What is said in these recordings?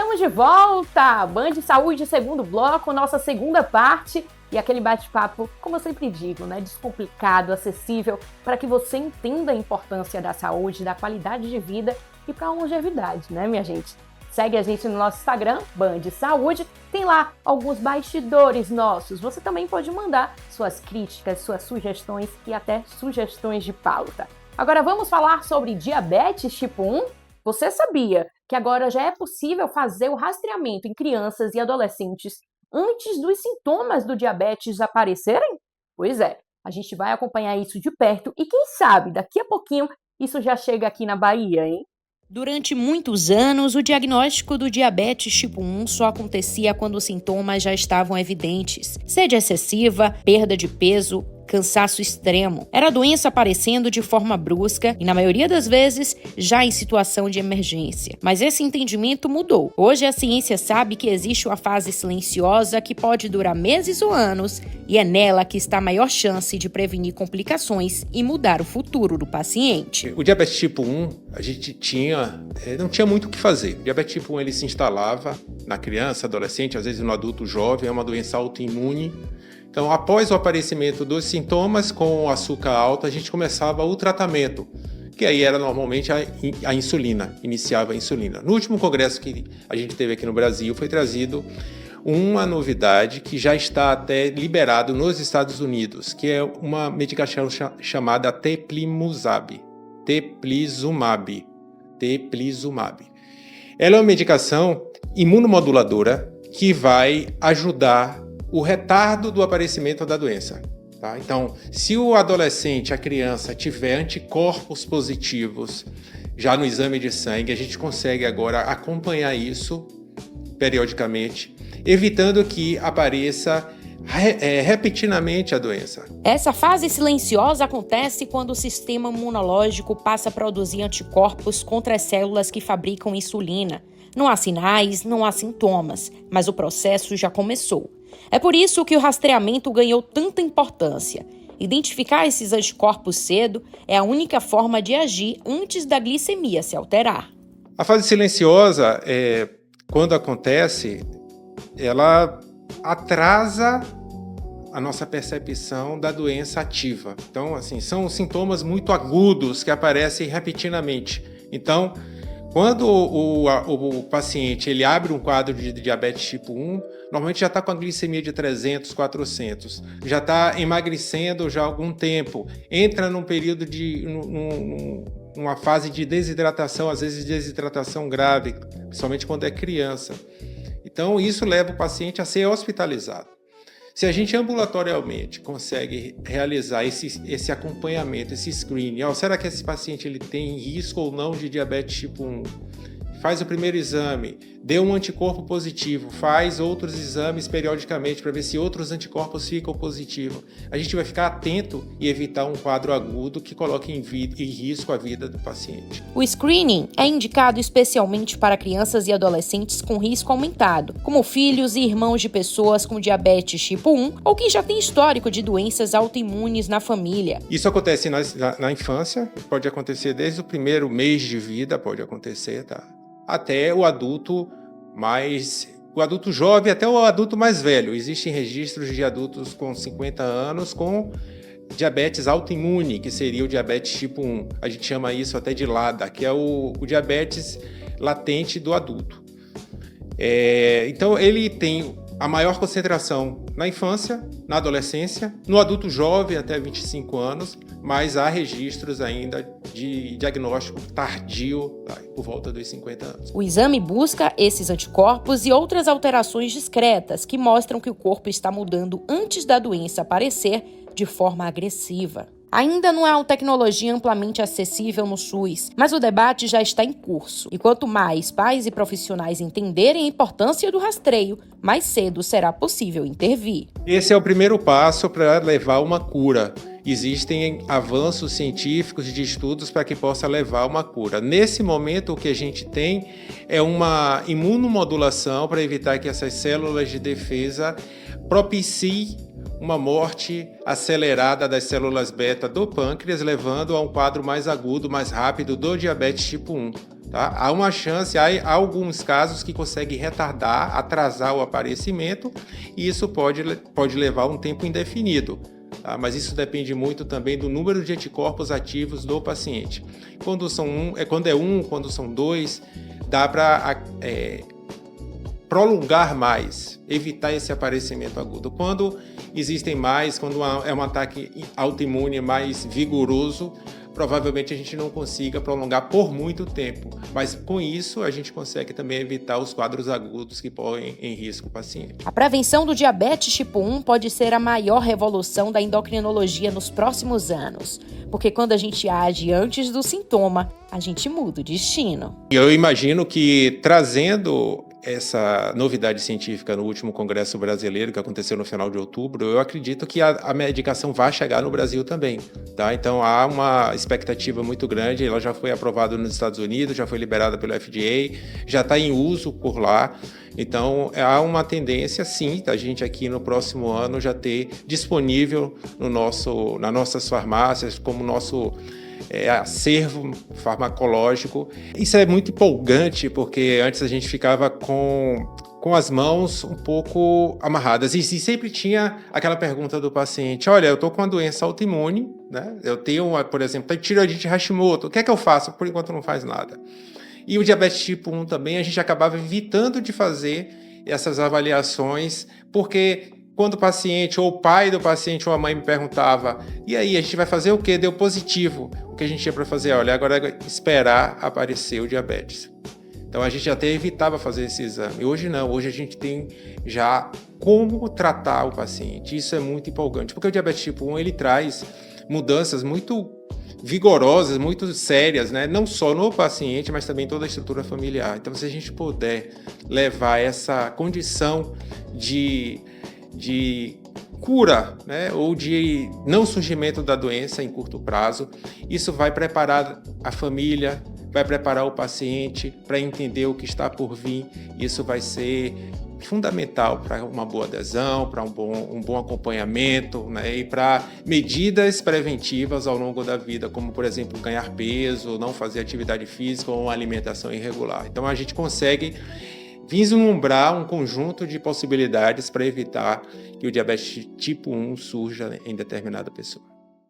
Estamos de volta! Band Saúde, segundo bloco, nossa segunda parte. E aquele bate-papo, como eu sempre digo, né? Descomplicado, acessível, para que você entenda a importância da saúde, da qualidade de vida e para a longevidade, né, minha gente? Segue a gente no nosso Instagram, Band Saúde. Tem lá alguns bastidores nossos. Você também pode mandar suas críticas, suas sugestões e até sugestões de pauta. Agora vamos falar sobre diabetes tipo 1? Você sabia que agora já é possível fazer o rastreamento em crianças e adolescentes antes dos sintomas do diabetes aparecerem? Pois é, a gente vai acompanhar isso de perto e quem sabe daqui a pouquinho isso já chega aqui na Bahia, hein? Durante muitos anos, o diagnóstico do diabetes tipo 1 só acontecia quando os sintomas já estavam evidentes. Sede excessiva, perda de peso, cansaço extremo. Era a doença aparecendo de forma brusca e, na maioria das vezes, já em situação de emergência. Mas esse entendimento mudou. Hoje a ciência sabe que existe uma fase silenciosa que pode durar meses ou anos e é nela que está a maior chance de prevenir complicações e mudar o futuro do paciente. O diabetes tipo 1, a gente não tinha muito o que fazer. O diabetes tipo 1 ele se instalava na criança, adolescente, às vezes no adulto jovem, é uma doença autoimune. Então, após o aparecimento dos sintomas com o açúcar alto, a gente começava o tratamento, que aí era normalmente a insulina, iniciava a insulina. No último congresso que a gente teve aqui no Brasil, foi trazido uma novidade que já está até liberado nos Estados Unidos, que é uma medicação chamada teplizumab. Ela é uma medicação imunomoduladora que vai ajudar o retardo do aparecimento da doença. Tá? Então, se o adolescente, a criança, tiver anticorpos positivos já no exame de sangue, a gente consegue agora acompanhar isso periodicamente, evitando que apareça repentinamente a doença. Essa fase silenciosa acontece quando o sistema imunológico passa a produzir anticorpos contra as células que fabricam insulina. Não há sinais, não há sintomas, mas o processo já começou. É por isso que o rastreamento ganhou tanta importância. Identificar esses anticorpos cedo é a única forma de agir antes da glicemia se alterar. A fase silenciosa, quando acontece, ela atrasa a nossa percepção da doença ativa. Então, assim, são sintomas muito agudos que aparecem repentinamente. Então, quando o paciente ele abre um quadro de diabetes tipo 1, normalmente já está com a glicemia de 300, 400, já está emagrecendo já há algum tempo, entra num período numa fase de desidratação, às vezes desidratação grave, principalmente quando é criança. Então, isso leva o paciente a ser hospitalizado. Se a gente ambulatorialmente consegue realizar esse acompanhamento, esse screening, será que esse paciente ele tem risco ou não de diabetes tipo 1? Faz o primeiro exame, deu um anticorpo positivo, faz outros exames periodicamente para ver se outros anticorpos ficam positivos. A gente vai ficar atento e evitar um quadro agudo que coloque em risco a vida do paciente. O screening é indicado especialmente para crianças e adolescentes com risco aumentado, como filhos e irmãos de pessoas com diabetes tipo 1 ou que já têm histórico de doenças autoimunes na família. Isso acontece na infância, pode acontecer desde o primeiro mês de vida, pode acontecer, tá? Até o adulto jovem, até o adulto mais velho. Existem registros de adultos com 50 anos com diabetes autoimune, que seria o diabetes tipo 1. A gente chama isso até de LADA, que é o diabetes latente do adulto. Então, ele tem a maior concentração na infância, na adolescência, no adulto jovem até 25 anos, mas há registros ainda de diagnóstico tardio por volta dos 50 anos. O exame busca esses anticorpos e outras alterações discretas que mostram que o corpo está mudando antes da doença aparecer de forma agressiva. Ainda não é uma tecnologia amplamente acessível no SUS, mas o debate já está em curso. E quanto mais pais e profissionais entenderem a importância do rastreio, mais cedo será possível intervir. Esse é o primeiro passo para levar uma cura. Existem avanços científicos de estudos para que possa levar uma cura. Nesse momento, o que a gente tem é uma imunomodulação para evitar que essas células de defesa propiciem uma morte acelerada das células beta do pâncreas, levando a um quadro mais agudo, mais rápido do diabetes tipo 1. Tá? Há uma chance, há alguns casos que conseguem retardar, atrasar o aparecimento, e isso pode levar um tempo indefinido. Tá? Mas isso depende muito também do número de anticorpos ativos do paciente. Quando são 2, dá para prolongar mais, evitar esse aparecimento agudo. Quando existem mais, quando é um ataque autoimune mais vigoroso, provavelmente a gente não consiga prolongar por muito tempo, mas com isso a gente consegue também evitar os quadros agudos que põem em risco o paciente. A prevenção do diabetes tipo 1 pode ser a maior revolução da endocrinologia nos próximos anos, porque quando a gente age antes do sintoma, a gente muda o destino. Eu imagino que trazendo essa novidade científica no último Congresso Brasileiro, que aconteceu no final de outubro, eu acredito que a medicação vai chegar no Brasil também. Tá? Então há uma expectativa muito grande, ela já foi aprovada nos Estados Unidos, já foi liberada pelo FDA, já está em uso por lá. Então há uma tendência, sim, da gente aqui no próximo ano já ter disponível nas nossas farmácias, como nosso acervo farmacológico. Isso é muito empolgante, porque antes a gente ficava com as mãos um pouco amarradas. E sempre tinha aquela pergunta do paciente: olha, eu estou com uma doença autoimune, né? Eu tenho, por exemplo, tireoidite Hashimoto, o que é que eu faço? Por enquanto não faz nada. E o diabetes tipo 1 também, a gente acabava evitando de fazer essas avaliações, porque quando o paciente, ou o pai do paciente, ou a mãe me perguntava: e aí, a gente vai fazer o quê? Deu positivo. O que a gente tinha para fazer? Olha, agora é esperar aparecer o diabetes. Então a gente até evitava fazer esse exame. Hoje não, hoje a gente tem já como tratar o paciente. Isso é muito empolgante, porque o diabetes tipo 1 ele traz mudanças muito vigorosas, muito sérias, né? Não só no paciente, mas também toda a estrutura familiar. Então, se a gente puder levar essa condição de cura, né, ou de não surgimento da doença em curto prazo, isso vai preparar a família, vai preparar o paciente para entender o que está por vir. Isso vai ser fundamental para uma boa adesão, para um bom acompanhamento, né, e para medidas preventivas ao longo da vida, como, por exemplo, ganhar peso, não fazer atividade física ou uma alimentação irregular. Então, a gente consegue vislumbrar um conjunto de possibilidades para evitar que o diabetes tipo 1 surja em determinada pessoa.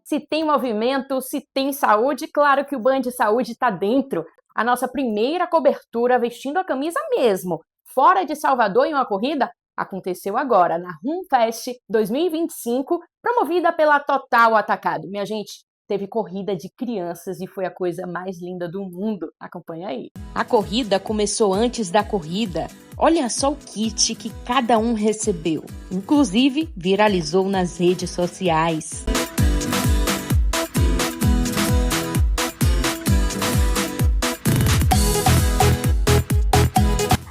Se tem movimento, se tem saúde, claro que o Band Saúde está dentro. A nossa primeira cobertura vestindo a camisa mesmo, fora de Salvador em uma corrida, aconteceu agora na RunFest 2025, promovida pela Total Atacado. Minha gente, teve corrida de crianças e foi a coisa mais linda do mundo. Acompanha aí. A corrida começou antes da corrida. Olha só o kit que cada um recebeu. Inclusive, viralizou nas redes sociais.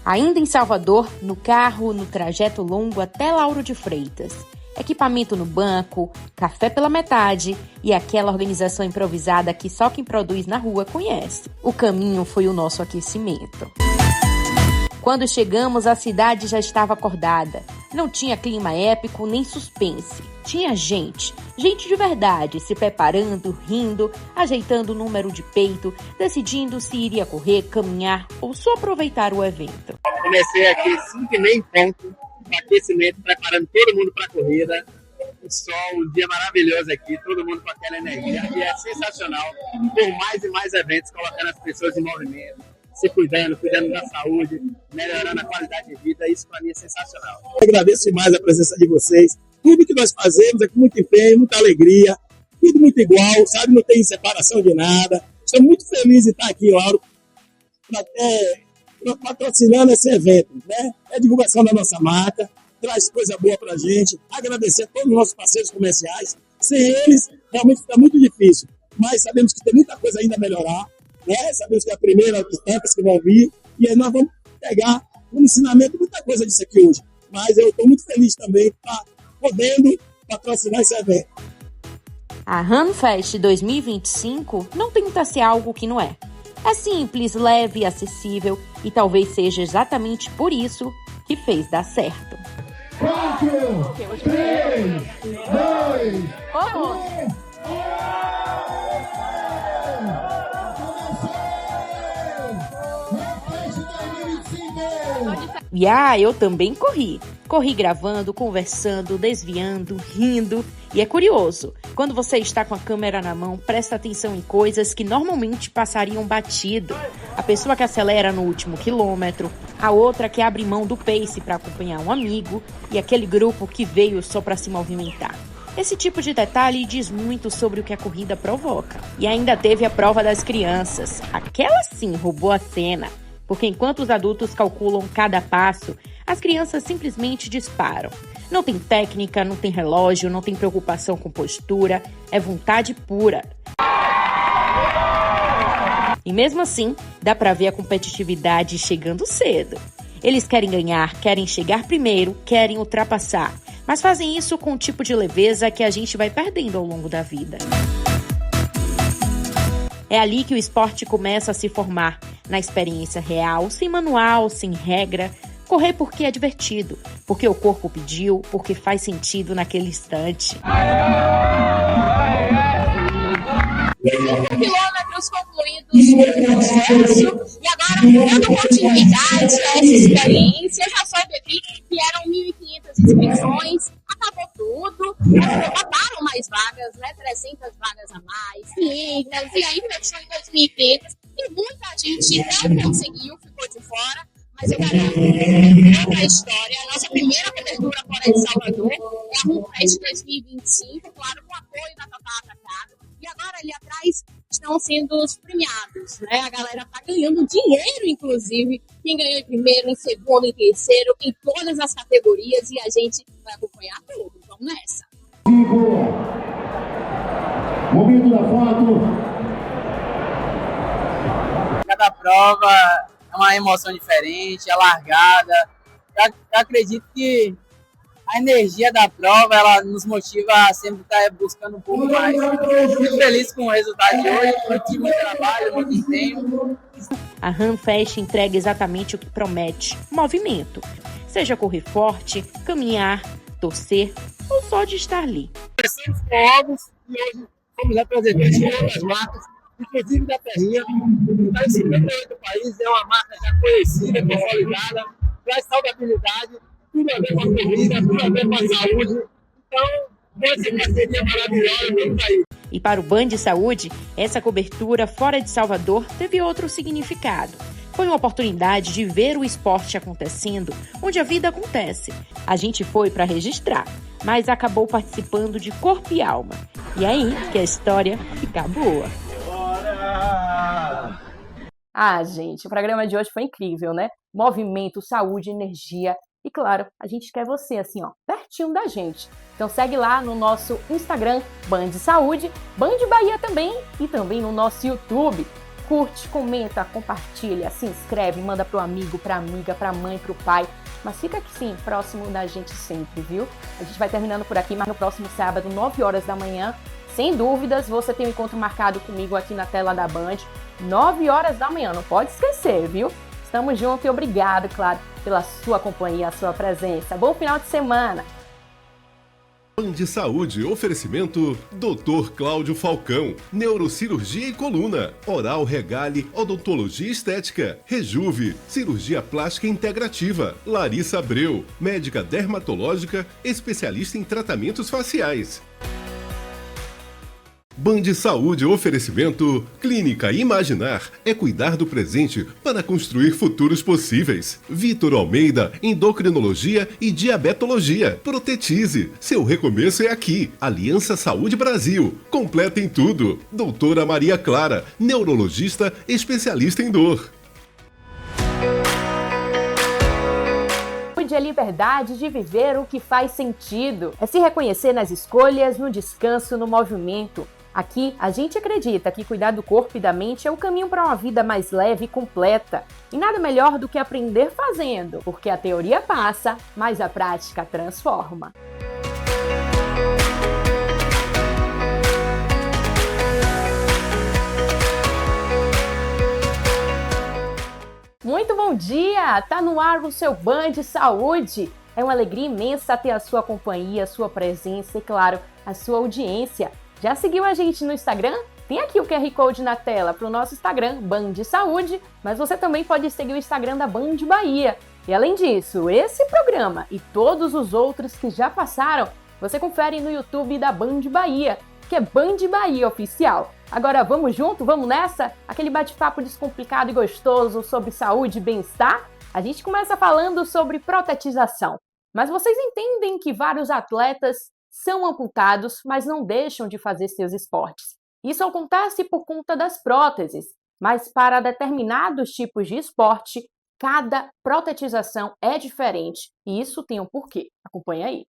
Ainda em Salvador, no carro, no trajeto longo até Lauro de Freitas. Equipamento no banco, café pela metade e aquela organização improvisada que só quem produz na rua conhece. O caminho foi o nosso aquecimento. Quando chegamos, a cidade já estava acordada. Não tinha clima épico nem suspense. Tinha gente de verdade, se preparando, rindo, ajeitando o número de peito, decidindo se iria correr, caminhar ou só aproveitar o evento. Comecei aqui 5h30 em ponto. Aquecimento, preparando todo mundo para a corrida, o sol, um dia maravilhoso aqui, todo mundo com aquela energia, e é sensacional, por mais e mais eventos, colocando as pessoas em movimento, se cuidando da saúde, melhorando a qualidade de vida, isso para mim é sensacional. Eu agradeço demais a presença de vocês, tudo que nós fazemos é com muito empenho, muita alegria, tudo muito igual, sabe, não tem separação de nada, estou muito feliz de estar aqui, Lauro, patrocinando esse evento, né? É a divulgação da nossa marca, traz coisa boa pra gente. Agradecer a todos os nossos parceiros comerciais. Sem eles, realmente fica muito difícil. Mas sabemos que tem muita coisa ainda a melhorar, né? Sabemos que é a primeira de tantas que vão vir. E aí nós vamos pegar um ensinamento, muita coisa disso aqui hoje. Mas eu estou muito feliz também de estar podendo patrocinar esse evento. A RunFest 2025 não tenta ser algo que não é. É simples, leve, acessível e talvez seja exatamente por isso que fez dar certo. 3, 2, Como? Eu também corri. Corri gravando, conversando, desviando, rindo. E é curioso, quando você está com a câmera na mão, presta atenção em coisas que normalmente passariam batido. A pessoa que acelera no último quilômetro, a outra que abre mão do pace para acompanhar um amigo e aquele grupo que veio só para se movimentar. Esse tipo de detalhe diz muito sobre o que a corrida provoca. E ainda teve a prova das crianças. Aquela sim roubou a cena. Porque enquanto os adultos calculam cada passo, as crianças simplesmente disparam. Não tem técnica, não tem relógio, não tem preocupação com postura, é vontade pura. E mesmo assim, dá pra ver a competitividade chegando cedo. Eles querem ganhar, querem chegar primeiro, querem ultrapassar, mas fazem isso com um tipo de leveza que a gente vai perdendo ao longo da vida. É ali que o esporte começa a se formar, na experiência real, sem manual, sem regra. Correr porque é divertido, porque o corpo pediu, porque faz sentido naquele instante. Quilômetros concluídos com sucesso, e agora, dando continuidade a essa experiência, eu já soube aqui que eram 1.500 inscrições, acabou tudo, botaram mais vagas, né, 300 vagas a mais, 500, e aí fechou em 2.500, e muita gente não conseguiu, ficou de fora. Mas eu garanto, outra história, a nossa primeira cobertura fora de Salvador é a RunFest 2025, claro, com o apoio da Tatá Atacado. E agora ali atrás estão sendo os premiados, né? A galera tá ganhando dinheiro, inclusive. Quem ganhou em primeiro, em segundo, em terceiro, em todas as categorias. E a gente vai acompanhar tudo. Vamos nessa. Momento da foto. Cada prova é uma emoção diferente, é largada. Eu acredito que a energia da prova, ela nos motiva a sempre estar buscando um pouco mais. Fico feliz com o resultado de hoje, tive muito trabalho, muito empenho. A RunFest entrega exatamente o que promete: movimento. Seja correr forte, caminhar, torcer ou só de estar ali. Começamos com ovos e hoje fomos representantes de outras marcas, inclusive da Terrinha, que está em 58 países, é uma marca já conhecida, consolidada, traz saudabilidade, tudo a ver com a corrida, tudo a ver com a saúde. Então, essa parceria maravilhosa, vamos aí. E para o Band Saúde, essa cobertura fora de Salvador teve outro significado. Foi uma oportunidade de ver o esporte acontecendo onde a vida acontece. A gente foi para registrar, mas acabou participando de corpo e alma. E aí que a história fica boa. Ah, gente, o programa de hoje foi incrível, né? Movimento, saúde, energia. E claro, a gente quer você assim, ó, pertinho da gente. Então segue lá no nosso Instagram, Band Saúde, Band Bahia também, e também no nosso YouTube. Curte, comenta, compartilha, se inscreve, manda pro amigo, pra amiga, pra mãe, pro pai. Mas fica aqui sim, próximo da gente sempre, viu? A gente vai terminando por aqui, mas no próximo sábado, 9 horas da manhã, sem dúvidas, você tem um encontro marcado comigo aqui na tela da Band, 9 horas da manhã, não pode esquecer, viu? Estamos juntos e obrigado, claro, pela sua companhia, a sua presença. Bom final de semana! Band Saúde, oferecimento Dr. Cláudio Falcão, Neurocirurgia e Coluna, Oral Regale, Odontologia Estética, Rejuve, Cirurgia Plástica Integrativa, Larissa Abreu, Médica Dermatológica, especialista em tratamentos faciais. Band Saúde, oferecimento Clínica Imaginar, é cuidar do presente para construir futuros possíveis. Vitor Almeida, Endocrinologia e Diabetologia. Protetize, seu recomeço é aqui. Aliança Saúde Brasil, completa em tudo. Doutora Maria Clara, neurologista especialista em dor. A liberdade de viver o que faz sentido. É se reconhecer nas escolhas, no descanso, no movimento. Aqui, a gente acredita que cuidar do corpo e da mente é o caminho para uma vida mais leve e completa. E nada melhor do que aprender fazendo, porque a teoria passa, mas a prática transforma. Muito bom dia! Tá no ar o seu Band Saúde. É uma alegria imensa ter a sua companhia, a sua presença e, claro, a sua audiência. Já seguiu a gente no Instagram? Tem aqui o QR Code na tela para o nosso Instagram, Band Saúde, mas você também pode seguir o Instagram da Band Bahia. E além disso, esse programa e todos os outros que já passaram, você confere no YouTube da Band Bahia, que é Band Bahia Oficial. Agora vamos junto? Vamos nessa? Aquele bate-papo descomplicado e gostoso sobre saúde e bem-estar? A gente começa falando sobre protetização. Mas vocês entendem que vários atletas são amputados, mas não deixam de fazer seus esportes. Isso acontece por conta das próteses, mas para determinados tipos de esporte, cada protetização é diferente e isso tem um porquê. Acompanha aí.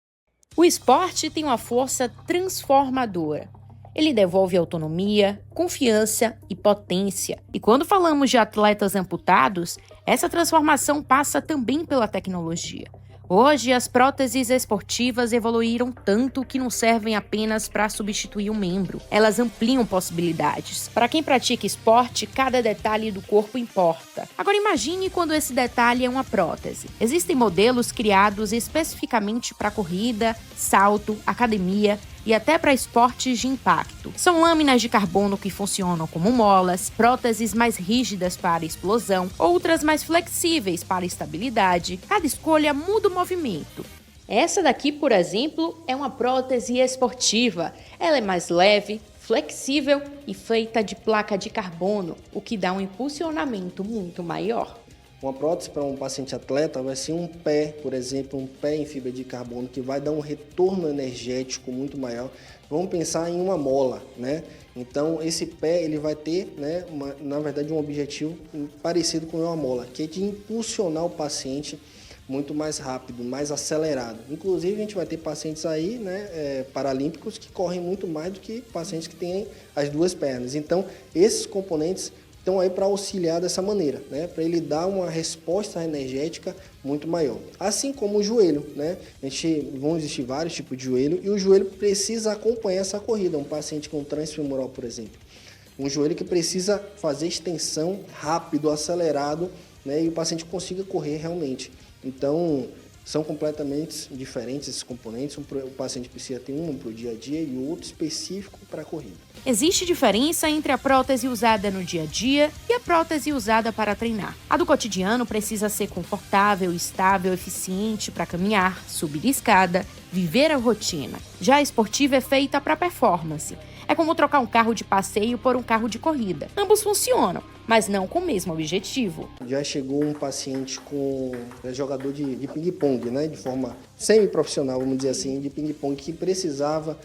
O esporte tem uma força transformadora. Ele devolve autonomia, confiança e potência. E quando falamos de atletas amputados, essa transformação passa também pela tecnologia. Hoje, as próteses esportivas evoluíram tanto que não servem apenas para substituir um membro. Elas ampliam possibilidades. Para quem pratica esporte, cada detalhe do corpo importa. Agora imagine quando esse detalhe é uma prótese. Existem modelos criados especificamente para corrida, salto, academia e até para esportes de impacto. São lâminas de carbono que funcionam como molas, próteses mais rígidas para explosão, outras mais flexíveis para estabilidade. Cada escolha muda o movimento. Essa daqui, por exemplo, é uma prótese esportiva. Ela é mais leve, flexível e feita de placa de carbono, o que dá um impulsionamento muito maior. Uma prótese para um paciente atleta vai ser um pé, por exemplo, um pé em fibra de carbono, que vai dar um retorno energético muito maior. Vamos pensar em uma mola, né? Então, esse pé ele vai ter, né, na verdade, um objetivo parecido com uma mola, que é de impulsionar o paciente muito mais rápido, mais acelerado. Inclusive, a gente vai ter pacientes aí, né, paralímpicos que correm muito mais do que pacientes que têm as duas pernas. Então, esses componentes estão aí para auxiliar dessa maneira, né? Para ele dar uma resposta energética muito maior. Assim como o joelho, né? Vão existir vários tipos de joelho e o joelho precisa acompanhar essa corrida. Um paciente com transfemoral, por exemplo. Um joelho que precisa fazer extensão rápido, acelerado, né? E o paciente consiga correr realmente. Então, são completamente diferentes esses componentes. O paciente precisa ter um para o dia a dia e outro específico para a corrida. Existe diferença entre a prótese usada no dia a dia e a prótese usada para treinar. A do cotidiano precisa ser confortável, estável, eficiente para caminhar, subir escada, viver a rotina. Já a esportiva é feita para performance. É como trocar um carro de passeio por um carro de corrida. Ambos funcionam, mas não com o mesmo objetivo. Já chegou um paciente com jogador de ping-pong, né, de forma semi-profissional, vamos dizer assim, de ping-pong, que precisava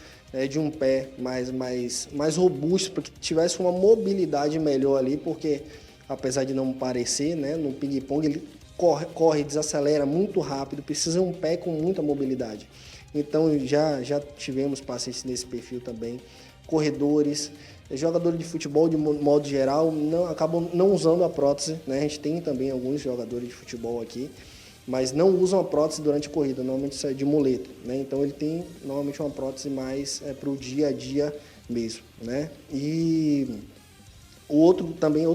de um pé mais robusto, para que tivesse uma mobilidade melhor ali, porque apesar de não parecer, né, no ping-pong ele corre, desacelera muito rápido, precisa de um pé com muita mobilidade. Então já tivemos pacientes nesse perfil também. Corredores, jogadores de futebol de modo geral acabam não usando a prótese, né? A gente tem também alguns jogadores de futebol aqui, mas não usam a prótese durante a corrida, normalmente isso é de muleta, né? Então ele tem normalmente uma prótese mais para o dia a dia mesmo, né? E outro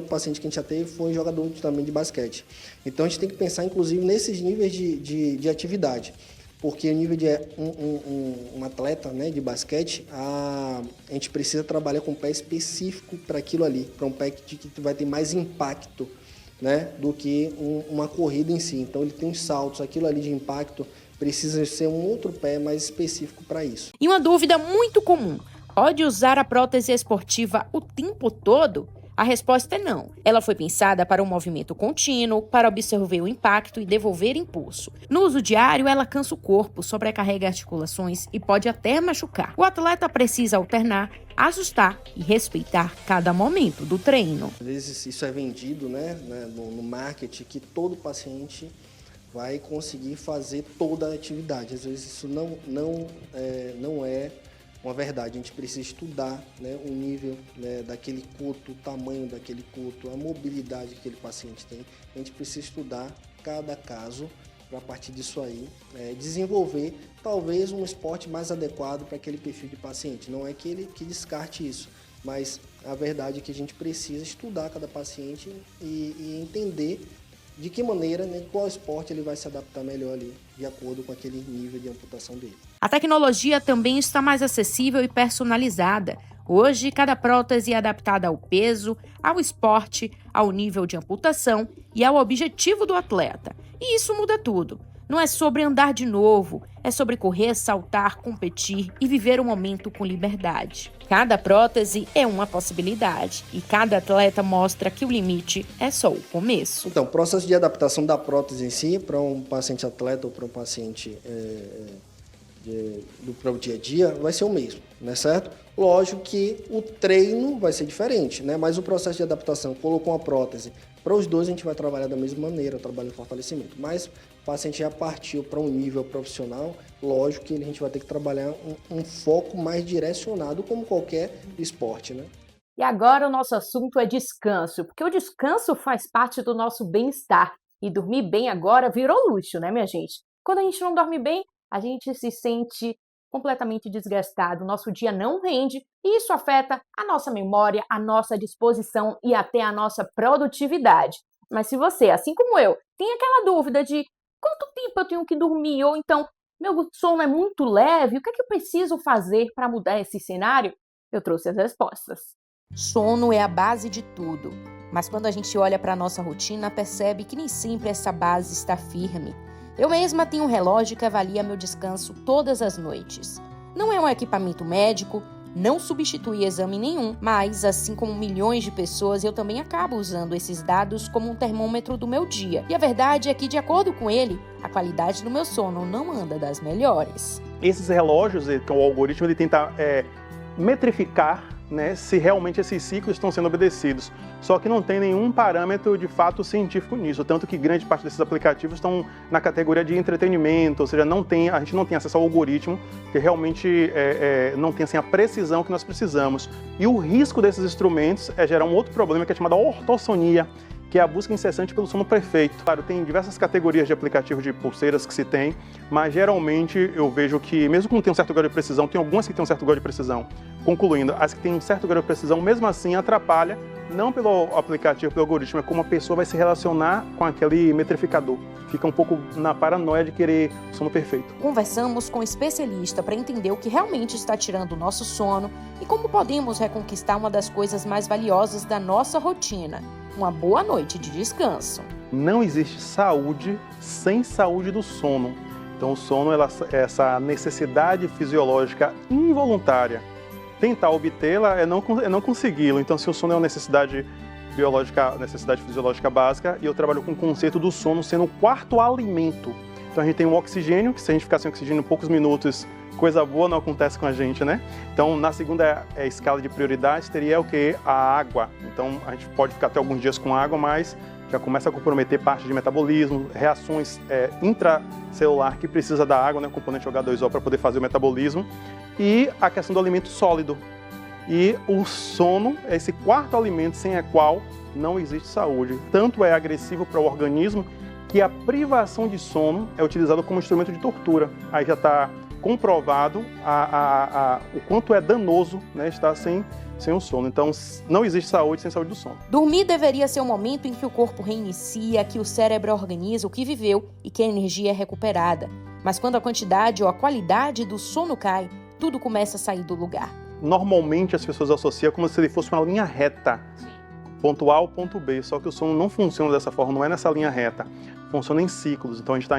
paciente que a gente já teve foi um jogador também de basquete. Então a gente tem que pensar inclusive nesses níveis de atividade. Porque o nível de um atleta, né, de basquete, a gente precisa trabalhar com um pé específico para aquilo ali, para um pé que vai ter mais impacto, né, do que uma corrida em si. Então ele tem uns saltos, aquilo ali de impacto precisa ser um outro pé mais específico para isso. E uma dúvida muito comum: pode usar a prótese esportiva o tempo todo? A resposta é não. Ela foi pensada para um movimento contínuo, para absorver o impacto e devolver impulso. No uso diário, ela cansa o corpo, sobrecarrega articulações e pode até machucar. O atleta precisa alternar, ajustar e respeitar cada momento do treino. Às vezes isso é vendido, né, no marketing, que todo paciente vai conseguir fazer toda a atividade. Às vezes isso não é uma verdade. A gente precisa estudar, né, o nível, né, daquele coto, o tamanho daquele coto, a mobilidade que aquele paciente tem. A gente precisa estudar cada caso para, a partir disso aí, desenvolver talvez um esporte mais adequado para aquele perfil de paciente. Não é que ele descarte isso, mas a verdade é que a gente precisa estudar cada paciente e entender de que maneira, né, qual esporte ele vai se adaptar melhor ali, de acordo com aquele nível de amputação dele. A tecnologia também está mais acessível e personalizada. Hoje, cada prótese é adaptada ao peso, ao esporte, ao nível de amputação e ao objetivo do atleta. E isso muda tudo. Não é sobre andar de novo, é sobre correr, saltar, competir e viver o momento com liberdade. Cada prótese é uma possibilidade e cada atleta mostra que o limite é só o começo. Então, o processo de adaptação da prótese em si, para um paciente atleta ou para um paciente para o dia a dia, vai ser o mesmo, né, certo? Lógico que o treino vai ser diferente, né? Mas o processo de adaptação, colocou uma prótese, para os dois a gente vai trabalhar da mesma maneira, trabalho em fortalecimento. Mas o paciente já partiu para um nível profissional, lógico que a gente vai ter que trabalhar um foco mais direcionado, como qualquer esporte, né? E agora o nosso assunto é descanso, porque o descanso faz parte do nosso bem-estar. E dormir bem agora virou luxo, né, minha gente? Quando a gente não dorme bem, a gente se sente completamente desgastado, nosso dia não rende e isso afeta a nossa memória, a nossa disposição e até a nossa produtividade. Mas se você, assim como eu, tem aquela dúvida de quanto tempo eu tenho que dormir ou então meu sono é muito leve, o que é que eu preciso fazer para mudar esse cenário? Eu trouxe as respostas. Sono é a base de tudo, mas quando a gente olha para a nossa rotina, percebe que nem sempre essa base está firme. Eu mesma tenho um relógio que avalia meu descanso todas as noites. Não é um equipamento médico, não substitui exame nenhum, mas, assim como milhões de pessoas, eu também acabo usando esses dados como um termômetro do meu dia. E a verdade é que, de acordo com ele, a qualidade do meu sono não anda das melhores. Esses relógios, o algoritmo, ele tenta metrificar, né, se realmente esses ciclos estão sendo obedecidos. Só que não tem nenhum parâmetro de fato científico nisso, tanto que grande parte desses aplicativos estão na categoria de entretenimento, ou seja, a gente não tem acesso ao algoritmo, que realmente não tem assim, a precisão que nós precisamos. E o risco desses instrumentos é gerar um outro problema que é chamado ortossonia, que é a busca incessante pelo sono perfeito. Claro, tem diversas categorias de aplicativos de pulseiras que se tem, mas geralmente eu vejo que, mesmo que não tenha um certo grau de precisão, tem algumas que têm um certo grau de precisão. Concluindo, as que têm um certo grau de precisão, mesmo assim, atrapalha, não pelo aplicativo, pelo algoritmo, é como a pessoa vai se relacionar com aquele metrificador. Fica um pouco na paranoia de querer o sono perfeito. Conversamos com um especialista para entender o que realmente está tirando o nosso sono e como podemos reconquistar uma das coisas mais valiosas da nossa rotina. Uma boa noite de descanso. Não existe saúde sem saúde do sono. Então o sono é essa necessidade fisiológica involuntária. Tentar obtê-la é não consegui-lo. Então se o sono é uma necessidade fisiológica básica, e eu trabalho com o conceito do sono sendo o quarto alimento. Então a gente tem o oxigênio, que se a gente ficar sem oxigênio em poucos minutos, coisa boa não acontece com a gente, né? Então, na segunda escala de prioridade, teria o quê? A água. Então, a gente pode ficar até alguns dias com água, mas já começa a comprometer parte de metabolismo, reações intracelular que precisa da água, né? O componente H2O para poder fazer o metabolismo. E a questão do alimento sólido. E o sono é esse quarto alimento sem o qual não existe saúde. Tanto é agressivo para o organismo que a privação de sono é utilizada como instrumento de tortura. Aí já está comprovado o quanto é danoso, né, estar sem o sono. Então, não existe saúde sem saúde do sono. Dormir deveria ser o momento em que o corpo reinicia, que o cérebro organiza o que viveu e que a energia é recuperada. Mas quando a quantidade ou a qualidade do sono cai, tudo começa a sair do lugar. Normalmente as pessoas associam como se ele fosse uma linha reta, ponto A ao ponto B, só que o sono não funciona dessa forma, não é nessa linha reta, funciona em ciclos. Então a gente está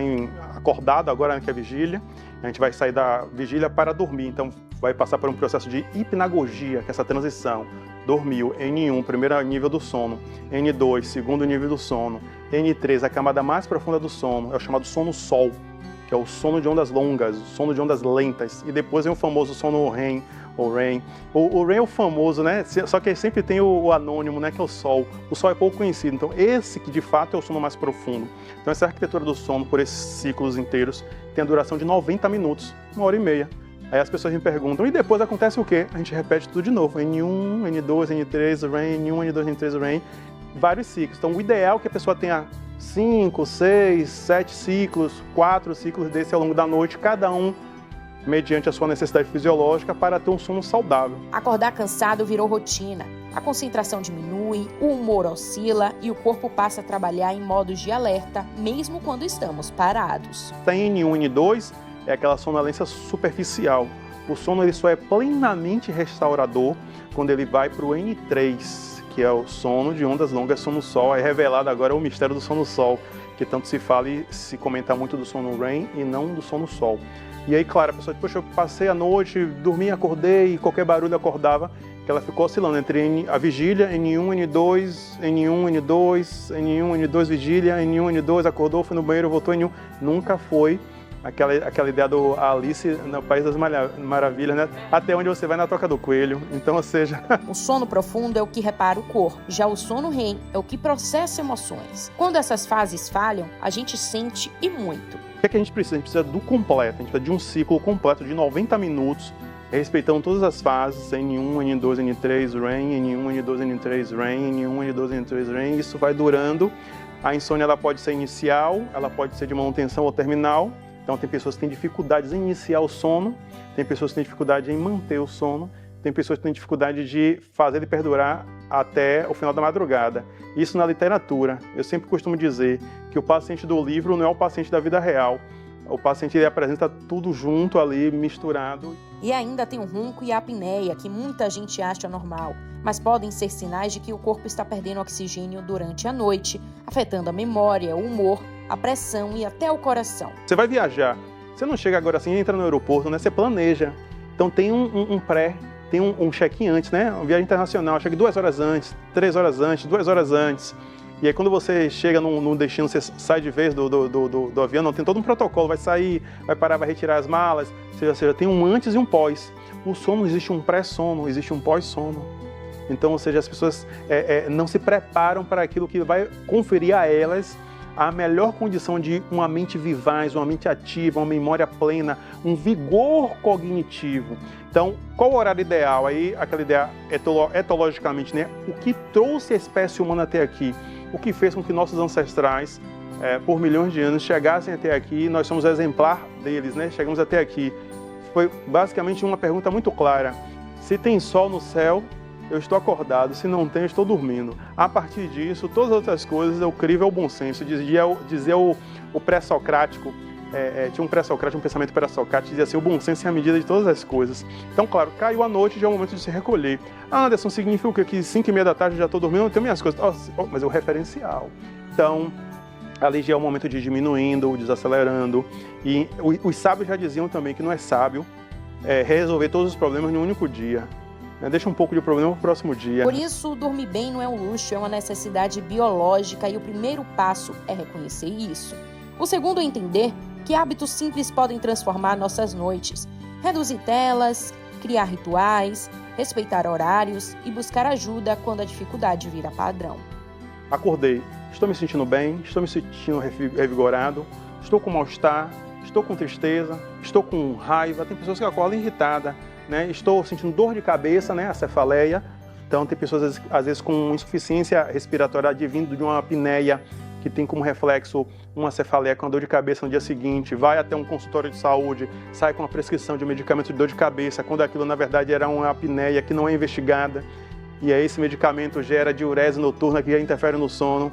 acordado agora, que é vigília, a gente vai sair da vigília para dormir, então vai passar por um processo de hipnagogia, que é essa transição. Dormiu, N1, primeiro nível do sono, N2, segundo nível do sono, N3, a camada mais profunda do sono, é o chamado sono sol, que é o sono de ondas longas, o sono de ondas lentas, e depois vem o famoso sono REM, ou REM. O REM é o famoso, né? Só que sempre tem o anônimo, né? Que é o Sol. O Sol é pouco conhecido, então esse que de fato é o sono mais profundo. Então essa arquitetura do sono, por esses ciclos inteiros, tem a duração de 90 minutos, 1h30. Aí as pessoas me perguntam, e depois acontece o quê? A gente repete tudo de novo, N1, N2, N3, REM, N1, N2, N3, REM, vários ciclos. Então o ideal é que a pessoa tenha 5, 6, 7 ciclos, 4 ciclos desse ao longo da noite, cada um mediante a sua necessidade fisiológica para ter um sono saudável. Acordar cansado virou rotina. A concentração diminui, o humor oscila e o corpo passa a trabalhar em modos de alerta, mesmo quando estamos parados. A N1 e N2 é aquela sonolência superficial. O sono ele só é plenamente restaurador quando ele vai para o N3, que é o sono de ondas longas, sono-sol. É revelado agora o mistério do sono-sol, que tanto se fala e se comenta muito do sono REM e não do sono-sol. E aí, claro, a pessoa diz, poxa, eu passei a noite, dormi, acordei, e qualquer barulho acordava, que ela ficou oscilando entre a vigília, N1, N2, N1, N2, N1, N2, vigília, N1, N2, acordou, foi no banheiro, voltou, N1. Nunca foi aquela ideia do Alice no País das Maravilhas, né? Até onde você vai na toca do coelho. Então, ou seja... O sono profundo é o que repara o corpo. Já o sono REM é o que processa emoções. Quando essas fases falham, a gente sente e muito. O que é que a gente precisa? A gente precisa do completo. A gente precisa de um ciclo completo de 90 minutos, respeitando todas as fases, N1, N2, N3, REM, N1, N2, N3, REM, N1, N2, N3, REM. Isso vai durando. A insônia ela pode ser inicial, ela pode ser de manutenção ou terminal. Então, tem pessoas que têm dificuldades em iniciar o sono, tem pessoas que têm dificuldade em manter o sono, tem pessoas que têm dificuldade de fazer ele perdurar até o final da madrugada. Isso na literatura. Eu sempre costumo dizer que o paciente do livro não é o paciente da vida real. O paciente ele apresenta tudo junto ali, misturado. E ainda tem o ronco e a apneia, que muita gente acha normal, mas podem ser sinais de que o corpo está perdendo oxigênio durante a noite, afetando a memória, o humor, a pressão e até o coração. Você vai viajar, você não chega agora assim, entra no aeroporto, né? Você planeja. Então tem um pré, tem um check-in antes, né? Uma viagem internacional, chega 2 horas antes, 3 horas antes, 2 horas antes. E aí quando você chega num destino, você sai de vez do avião, não tem todo um protocolo, vai sair, vai parar, vai retirar as malas, ou seja, tem um antes e um pós. O sono, existe um pré-sono, existe um pós-sono. Então, ou seja, as pessoas não se preparam para aquilo que vai conferir a elas a melhor condição de uma mente vivaz, uma mente ativa, uma memória plena, um vigor cognitivo. Então, qual o horário ideal? Aí, aquela ideia etologicamente, né? O que trouxe a espécie humana até aqui? O que fez com que nossos ancestrais, por milhões de anos, chegassem até aqui? Nós somos exemplar deles, né? Chegamos até aqui. Foi basicamente uma pergunta muito clara. Se tem sol no céu, eu estou acordado, se não tem, eu estou dormindo. A partir disso, todas as outras coisas, eu crivo ao bom senso. Dizia o pré-socrático, tinha um pré-socrático, um pensamento pré-socrático, dizia assim, o bom senso é a medida de todas as coisas. Então, claro, caiu a noite, já é o momento de se recolher. Ah, Anderson, significa o quê? Que 5h30 da tarde eu já estou dormindo, eu tenho minhas coisas. Mas é o referencial. Então, ali já é o momento de ir diminuindo, desacelerando. E os sábios já diziam também que não é sábio resolver todos os problemas num único dia. Deixa um pouco de problema para o próximo dia. Por isso, dormir bem não é um luxo, é uma necessidade biológica e o primeiro passo é reconhecer isso. O segundo é entender que hábitos simples podem transformar nossas noites. Reduzir telas, criar rituais, respeitar horários e buscar ajuda quando a dificuldade vira padrão. Acordei, estou me sentindo bem, estou me sentindo revigorado, estou com mal-estar, estou com tristeza, estou com raiva. Tem pessoas que acordam irritadas. Né? Estou sentindo dor de cabeça, né? A cefaleia. Então, tem pessoas, às vezes, com insuficiência respiratória advindo de uma apneia, que tem como reflexo uma cefaleia com dor de cabeça no dia seguinte, vai até um consultório de saúde, sai com uma prescrição de medicamento de dor de cabeça, quando aquilo, na verdade, era uma apneia que não é investigada. E aí, esse medicamento gera diurese noturna, que interfere no sono.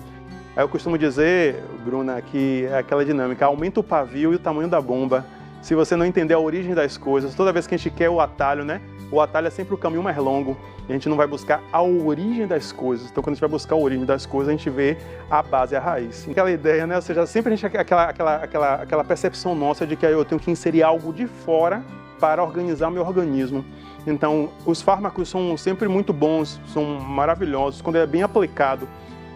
Aí eu costumo dizer, Bruna, que é aquela dinâmica, aumenta o pavio e o tamanho da bomba. Se você não entender a origem das coisas, toda vez que a gente quer o atalho, né? O atalho é sempre o caminho mais longo. E a gente não vai buscar a origem das coisas. Então, quando a gente vai buscar a origem das coisas, a gente vê a base, a raiz. Aquela ideia, né? Ou seja, sempre a gente aquela percepção nossa de que eu tenho que inserir algo de fora para organizar o meu organismo. Então, os fármacos são sempre muito bons, são maravilhosos, quando é bem aplicado.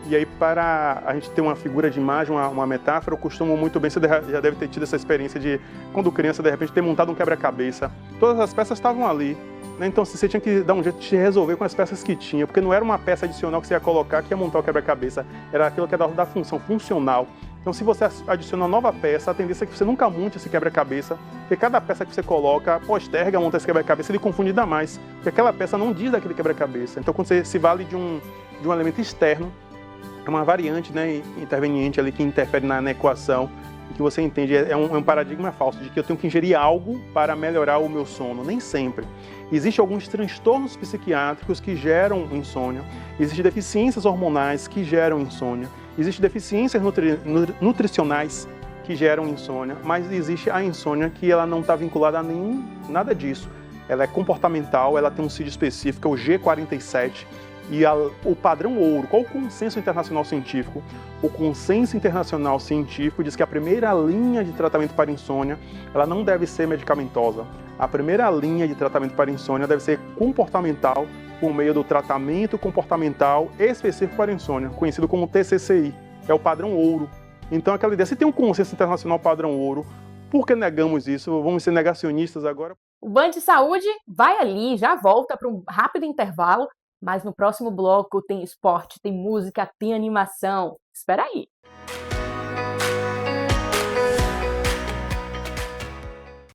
E aí, para a gente ter uma figura de imagem, uma metáfora, eu costumo muito bem, você já deve ter tido essa experiência de, quando criança, de repente, ter montado um quebra-cabeça. Todas as peças estavam ali, né? Então, você tinha que dar um jeito de resolver com as peças que tinha, porque não era uma peça adicional que você ia colocar, que ia montar o quebra-cabeça, era aquilo que era da função funcional. Então, se você adiciona uma nova peça, a tendência é que você nunca monte esse quebra-cabeça, porque cada peça que você coloca, posterga, monta esse quebra-cabeça, ele confunde ainda mais, porque aquela peça não diz daquele quebra-cabeça. Então, quando você se vale de um elemento externo, é uma variante, né, interveniente ali que interfere na equação, e que você entende, é um paradigma falso, de que eu tenho que ingerir algo para melhorar o meu sono. Nem sempre. Existem alguns transtornos psiquiátricos que geram insônia, existem deficiências hormonais que geram insônia, existem deficiências nutricionais que geram insônia, mas existe a insônia que ela não está vinculada a nada disso. Ela é comportamental, ela tem um CID específico, é o G47, e o padrão ouro. Qual o consenso internacional científico? O consenso internacional científico diz que a primeira linha de tratamento para insônia, ela não deve ser medicamentosa. A primeira linha de tratamento para insônia deve ser comportamental, por meio do tratamento comportamental específico para insônia, conhecido como TCCI. É o padrão ouro. Então, aquela ideia, se tem um consenso internacional padrão ouro, por que negamos isso? Vamos ser negacionistas agora? O Band de Saúde vai ali, já volta para um rápido intervalo, mas no próximo bloco tem esporte, tem música, tem animação. Espera aí.